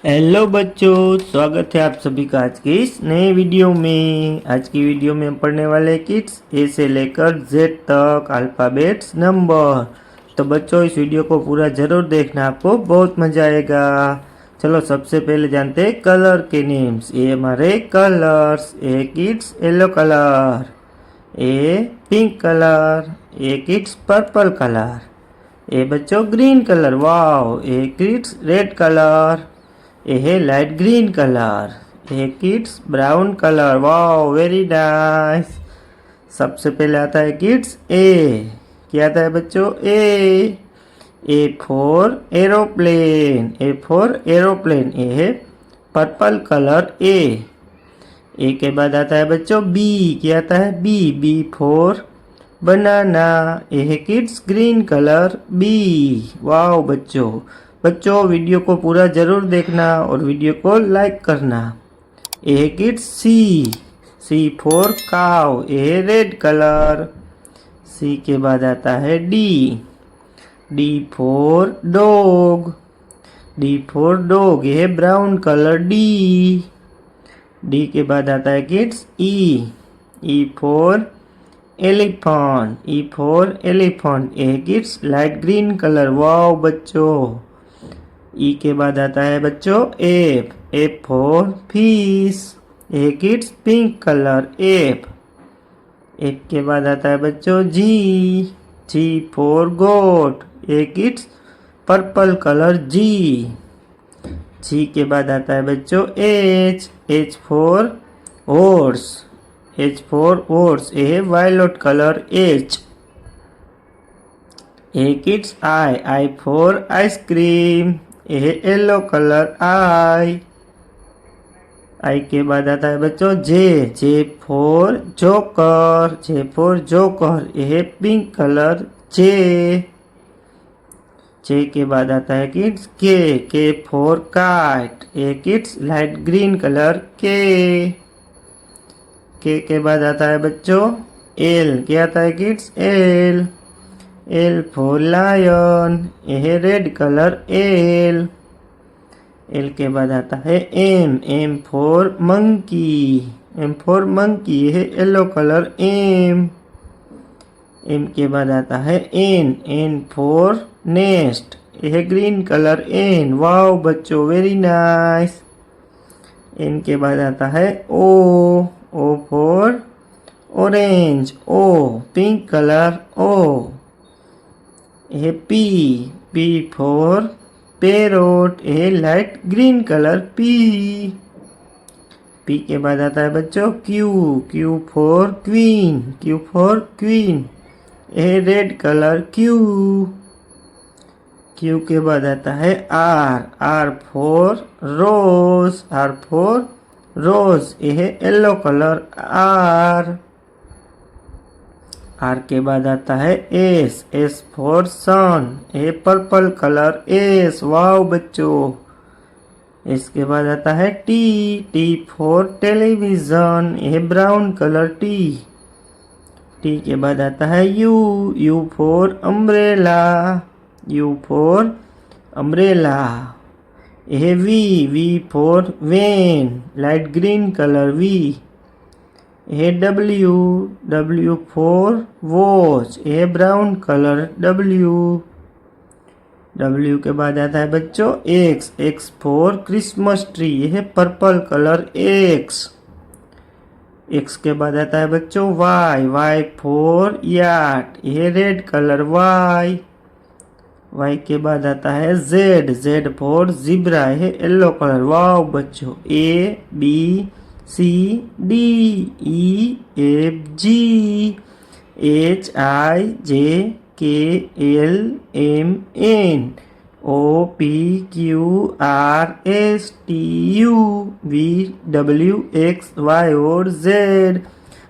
Hello बच्चों, स्वागत है आप सभी का आज के इस नए वीडियो में। आज की वीडियो में हम पढ़ने वाले किड्स ए से लेकर जेड तक अल्फ़ाबेट्स नंबर। तो बच्चों इस वीडियो को पूरा ज़रूर देखना, आपको बहुत मज़ा आएगा। चलो सबसे पहले जानते हैं कलर के नेम्स। ये हमारे कलर्स। ए किड्स येलो कलर, ए पिंक कलर, ए किड्स पर्पल कलर, ए बच्चों ग्रीन कलर, वाओ। ए किड्स रेड कलर, ये है लाइट ग्रीन कलर, ये kids brown colour, wow very nice. सबसे पहले आता है किड्स ए। क्या आता है बच्चों? A for aeroplane, A for aeroplane, ये है पर्पल कलर ए के बाद आता है बच्चों बी। क्या आता है? बी फॉर बनाना, ये है kids green colour B, wow बच्चों वीडियो को पूरा ज़रूर देखना और वीडियो को लाइक करना। ये है किड्स सी फॉर काउ, ये है रेड कलर। सी के बाद आता है डी फॉर डॉग, ये है ब्राउन कलर डी के बाद आता है किड्स ई फॉर एलिफेंट, ये है kids light green colour, wow बच्चों। ई के बाद आता है बच्चों एफ फॉर फिश, ये किड्स पिंक कलर एफ के बाद आता है बच्चों जी फॉर गोट, ये किड्स पर्पल कलर जी के बाद आता है बच्चों एच फॉर हॉर्स, ये है violet colour H. Hey kids I for ice cream, ये है येलो कलर आई के बाद आता है बच्चों जे फॉर जोकर, ये है पिंक कलर जे के बाद आता है किड्स के फॉर काइट, ये किड्स लाइट ग्रीन कलर के बाद आता है बच्चों एल। क्या आता है किड्स? एल फॉर लायन, ये है रेड कलर एल के बाद आता है एम फॉर मंकी, ये है येलो कलर एम के बाद आता है एन फॉर नेस्ट, ये है ग्रीन कलर एन, वाओ बच्चों वेरी नाइस। एन के बाद आता है O for orange, pink colour ये पी फॉर पैरोट, ये लाइट ग्रीन कलर पी के बाद आता है बच्चों क्यू फॉर क्वीन, ये रेड कलर क्यू के बाद आता है आर फॉर रोज, ये है येलो कलर आर के बाद आता है एस फॉर सन, ये पर्पल कलर एस, वाओ बच्चों। इसके बाद आता है टी फॉर टेलीविजन, ये ब्राउन कलर टी के बाद आता है यू फॉर अम्ब्रेला, ये V for van, light green colour V, ये डब्ल्यू फॉर वॉच, ये ब्राउन कलर डब्ल्यू के बाद आता है बच्चों एक्स फॉर क्रिसमस ट्री, ये है पर्पल कलर एक्स के बाद आता है बच्चों वाई फॉर याट, ये रेड कलर वाई के बाद आता है जेड फॉर जिब्रा, ये येलो कलर, वाओ बच्चों। A B C D E F G H I J K L M N O P Q R S T U V W X Y और Z.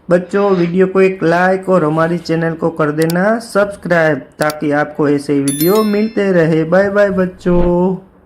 बच्चों video को एक like और हमारी channel को कर देना सब्सक्राइब, ताकि आपको ऐसे वीडियो मिलते रहे। बाय बाय बच्चों।